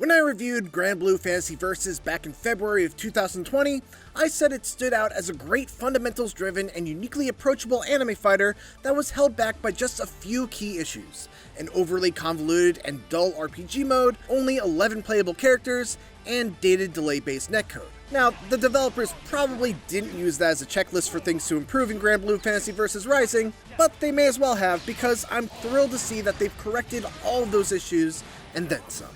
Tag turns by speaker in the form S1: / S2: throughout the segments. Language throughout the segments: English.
S1: When I reviewed Granblue Fantasy Versus back in February of 2020, I said it stood out as a great fundamentals-driven and uniquely approachable anime fighter that was held back by just a few key issues: an overly convoluted and dull RPG mode, only 11 playable characters, and dated delay-based netcode. Now, the developers probably didn't use that as a checklist for things to improve in Granblue Fantasy Versus Rising, but they may as well have, because I'm thrilled to see that they've corrected all of those issues and then some.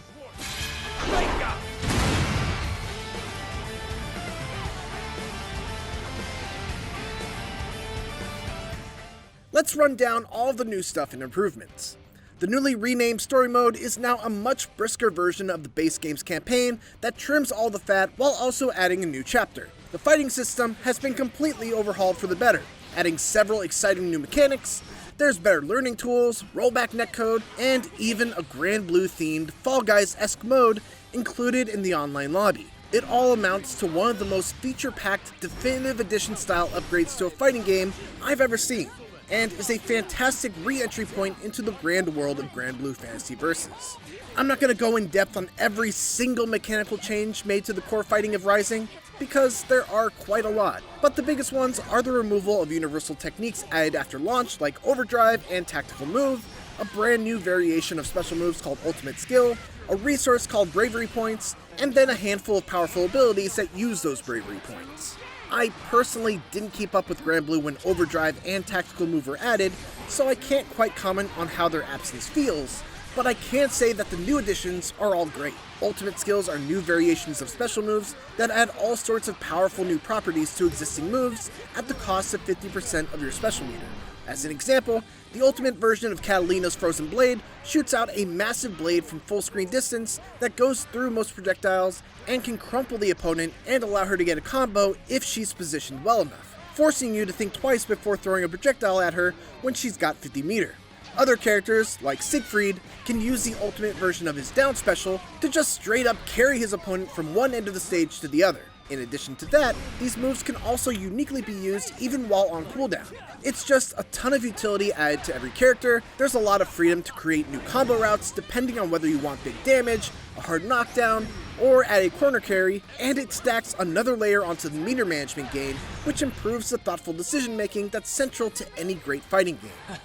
S1: Let's run down all of the new stuff and improvements. The newly renamed Story Mode is now a much brisker version of the base game's campaign that trims all the fat while also adding a new chapter. The fighting system has been completely overhauled for the better, adding several exciting new mechanics. There's better learning tools, rollback netcode, and even a Granblue themed Fall Guys-esque mode included in the online lobby. It all amounts to one of the most feature-packed definitive edition style upgrades to a fighting game I've ever seen, and is a fantastic re-entry point into the grand world of Granblue Fantasy Versus. I'm not going to go in depth on every single mechanical change made to the core fighting of Rising, because there are quite a lot, but the biggest ones are the removal of universal techniques added after launch like Overdrive and Tactical Move, a brand new variation of special moves called Ultimate Skill, a resource called Bravery Points, and then a handful of powerful abilities that use those Bravery Points. I personally didn't keep up with Granblue when Overdrive and Tactical Move were added, so I can't quite comment on how their absence feels, but I can say that the new additions are all great. Ultimate Skills are new variations of special moves that add all sorts of powerful new properties to existing moves at the cost of 50% of your special meter. As an example, the ultimate version of Catalina's Frozen Blade shoots out a massive blade from full screen distance that goes through most projectiles and can crumple the opponent and allow her to get a combo if she's positioned well enough, forcing you to think twice before throwing a projectile at her when she's got 50 meter. Other characters, like Siegfried, can use the ultimate version of his down special to just straight up carry his opponent from one end of the stage to the other. In addition to that, these moves can also uniquely be used even while on cooldown. It's just a ton of utility added to every character. There's a lot of freedom to create new combo routes depending on whether you want big damage, a hard knockdown, or add a corner carry, and it stacks another layer onto the meter management game, which improves the thoughtful decision making that's central to any great fighting game.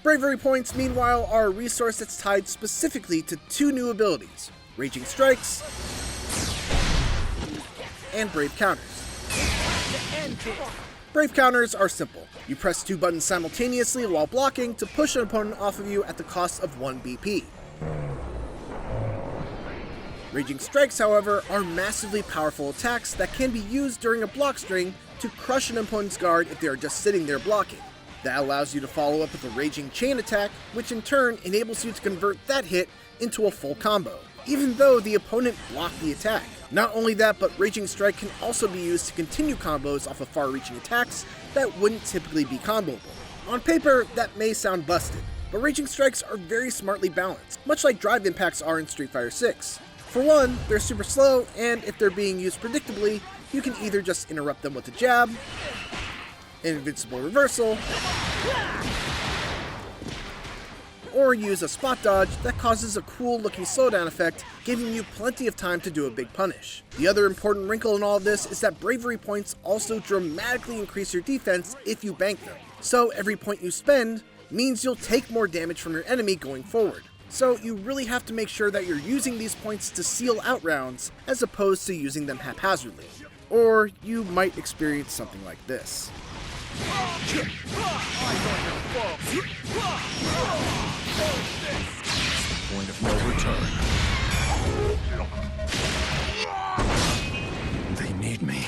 S1: Bravery Points, meanwhile, are a resource that's tied specifically to two new abilities: Raging Strikes and Brave Counters. Brave Counters are simple. You press two buttons simultaneously while blocking to push an opponent off of you at the cost of 1 BP. Raging Strikes, however, are massively powerful attacks that can be used during a block string to crush an opponent's guard if they are just sitting there blocking. That allows you to follow up with a Raging Chain attack, which in turn enables you to convert that hit into a full combo, even though the opponent blocked the attack. Not only that, but Raging Strike can also be used to continue combos off of far-reaching attacks that wouldn't typically be comboable. On paper, that may sound busted, but Raging Strikes are very smartly balanced, much like Drive Impacts are in Street Fighter 6. For one, they're super slow, and if they're being used predictably, you can either just interrupt them with a jab, an invincible reversal, or use a spot dodge that causes a cool looking slowdown effect, giving you plenty of time to do a big punish. The other important wrinkle in all of this is that Bravery Points also dramatically increase your defense if you bank them. So every point you spend means you'll take more damage from your enemy going forward. So you really have to make sure that you're using these points to seal out rounds as opposed to using them haphazardly, or you might experience something like this.
S2: Point of no return. They need me.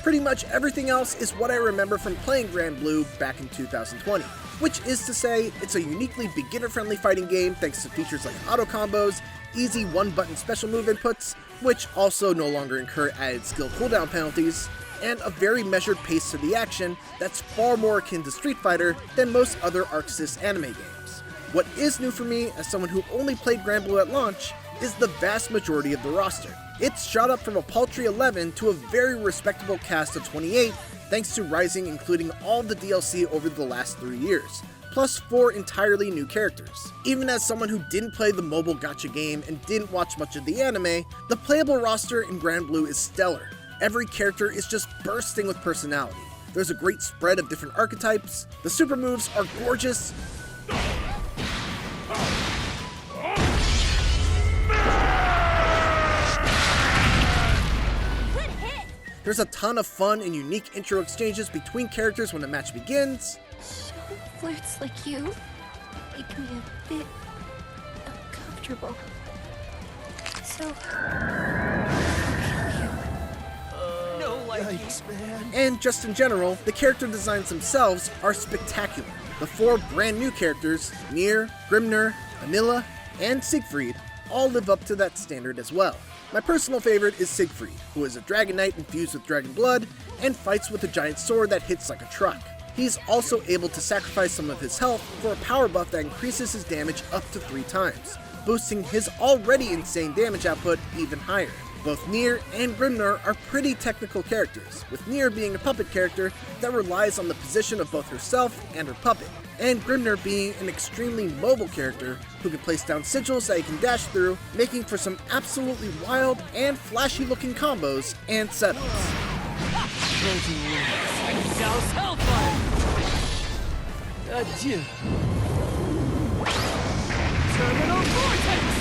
S1: Pretty much everything else is what I remember from playing Granblue back in 2020, which is to say, it's a uniquely beginner-friendly fighting game thanks to features like auto combos, easy one-button special move inputs, which also no longer incur added skill cooldown penalties, and a very measured pace to the action that's far more akin to Street Fighter than most other ArcSys anime games. What is new for me, as someone who only played Granblue at launch, is the vast majority of the roster. It's shot up from a paltry 11 to a very respectable cast of 28, thanks to Rising including all the DLC over the last 3 years, plus 4 entirely new characters. Even as someone who didn't play the mobile gacha game and didn't watch much of the anime, the playable roster in Granblue is stellar. Every character is just bursting with personality. There's a great spread of different archetypes, the super moves are gorgeous, there's a ton of fun and unique intro exchanges between characters when a match begins.
S3: So flirts like you make me a bit uncomfortable. So
S2: Yikes, man.
S1: And just in general, the character designs themselves are spectacular. The 4 brand new characters, Nier, Grimner, Anila, and Siegfried, all live up to that standard as well. My personal favorite is Siegfried, who is a Dragon Knight infused with dragon blood and fights with a giant sword that hits like a truck. He's also able to sacrifice some of his health for a power buff that increases his damage up to 3 times, boosting his already insane damage output even higher. Both Nier and Grimner are pretty technical characters, with Nier being a puppet character that relies on the position of both herself and her puppet, and Grimner being an extremely mobile character who can place down sigils that he can dash through, making for some absolutely wild and flashy looking combos and setups.
S2: Adieu.
S4: Terminal vortex!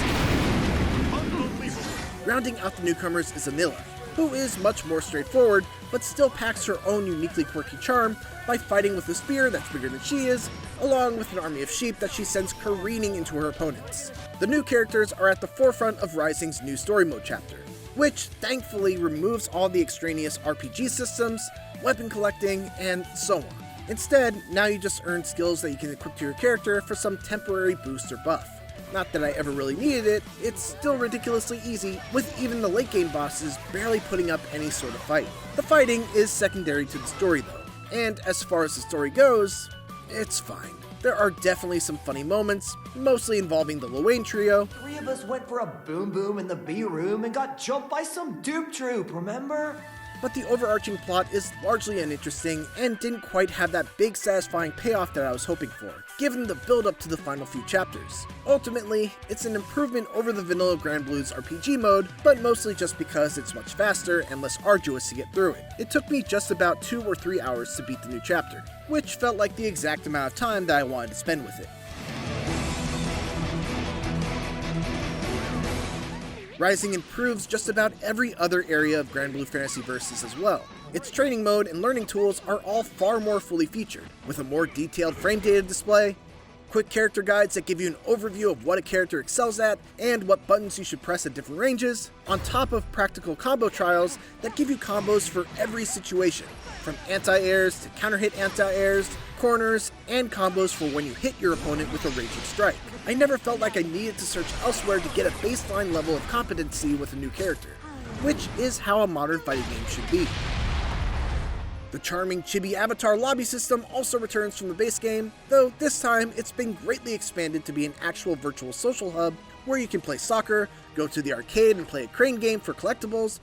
S1: Rounding out the newcomers is Anila, who is much more straightforward, but still packs her own uniquely quirky charm by fighting with a spear that's bigger than she is, along with an army of sheep that she sends careening into her opponents. The new characters are at the forefront of Rising's new story mode chapter, which thankfully removes all the extraneous RPG systems, weapon collecting, and so on. Instead, now you just earn skills that you can equip to your character for some temporary boost or buff. Not that I ever really needed it, it's still ridiculously easy, with even the late game bosses barely putting up any sort of fight. The fighting is secondary to the story though, and as far as the story goes, it's fine. There are definitely some funny moments, mostly involving the Luane trio.
S5: 3 of us went for a boom boom in the B room and got jumped by some dupe troop, remember?
S1: But the overarching plot is largely uninteresting and didn't quite have that big satisfying payoff that I was hoping for, given the build up to the final few chapters. Ultimately, it's an improvement over the vanilla Granblue's RPG mode, but mostly just because it's much faster and less arduous to get through it. It took me just about 2 or 3 hours to beat the new chapter, which felt like the exact amount of time that I wanted to spend with it. Rising improves just about every other area of Granblue Fantasy Versus as well. Its training mode and learning tools are all far more fully featured, with a more detailed frame data display, quick character guides that give you an overview of what a character excels at and what buttons you should press at different ranges, on top of practical combo trials that give you combos for every situation, from anti-airs to counter-hit anti-airs, corners, and combos for when you hit your opponent with a raging strike. I never felt like I needed to search elsewhere to get a baseline level of competency with a new character, which is how a modern fighting game should be. The charming chibi avatar lobby system also returns from the base game, though this time it's been greatly expanded to be an actual virtual social hub where you can play soccer, go to the arcade and play a crane game for collectibles,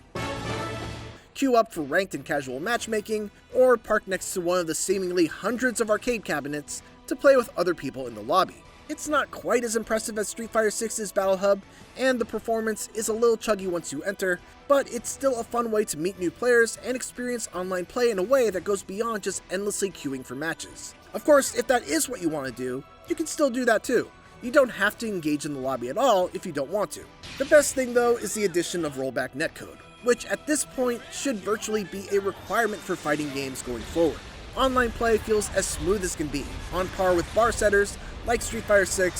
S1: queue up for ranked and casual matchmaking, or park next to one of the seemingly hundreds of arcade cabinets to play with other people in the lobby. It's not quite as impressive as Street Fighter VI's Battle Hub, and the performance is a little chuggy once you enter, but it's still a fun way to meet new players and experience online play in a way that goes beyond just endlessly queuing for matches. Of course, if that is what you want to do, you can still do that too. You don't have to engage in the lobby at all if you don't want to. The best thing though is the addition of rollback netcode, which at this point should virtually be a requirement for fighting games going forward. Online play feels as smooth as can be, on par with bar setters like Street Fighter VI,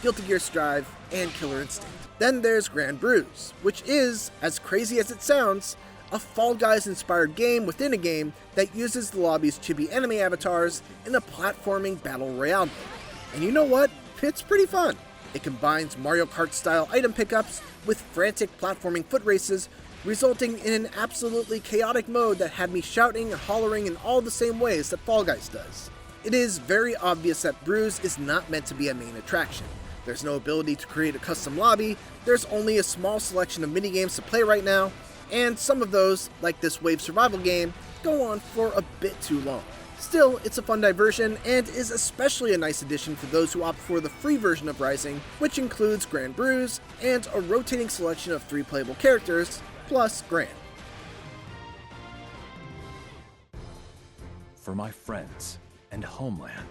S1: Guilty Gear Strive, and Killer Instinct. Then there's Bruise, which is, as crazy as it sounds, a Fall Guys-inspired game within a game that uses the lobby's chibi anime avatars in a platforming battle royale mode. And you know what? It's pretty fun. It combines Mario Kart-style item pickups with frantic platforming foot races, resulting in an absolutely chaotic mode that had me shouting and hollering in all the same ways that Fall Guys does. It is very obvious that Bruise is not meant to be a main attraction. There's no ability to create a custom lobby, there's only a small selection of minigames to play right now, and some of those, like this wave survival game, go on for a bit too long. Still, it's a fun diversion and is especially a nice addition for those who opt for the free version of Rising, which includes Bruise and a rotating selection of 3 playable characters, plus Gran.
S6: For my friends and homeland.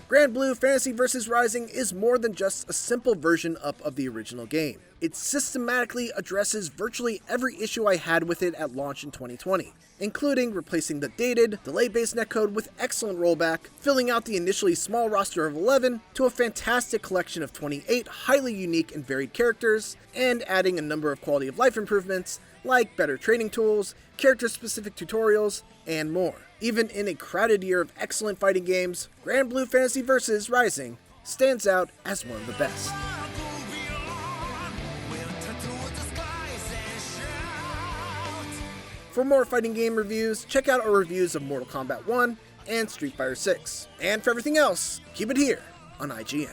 S1: Granblue Fantasy Versus Rising is more than just a simple version up of the original game. It systematically addresses virtually every issue I had with it at launch in 2020, including replacing the dated, delay-based netcode with excellent rollback, filling out the initially small roster of 11 to a fantastic collection of 28 highly unique and varied characters, and adding a number of quality of life improvements like better training tools, character-specific tutorials, and more. Even in a crowded year of excellent fighting games, Granblue Fantasy Versus Rising stands out as one of the best. For more fighting game reviews, check out our reviews of Mortal Kombat 1 and Street Fighter 6. And for everything else, keep it here on IGN.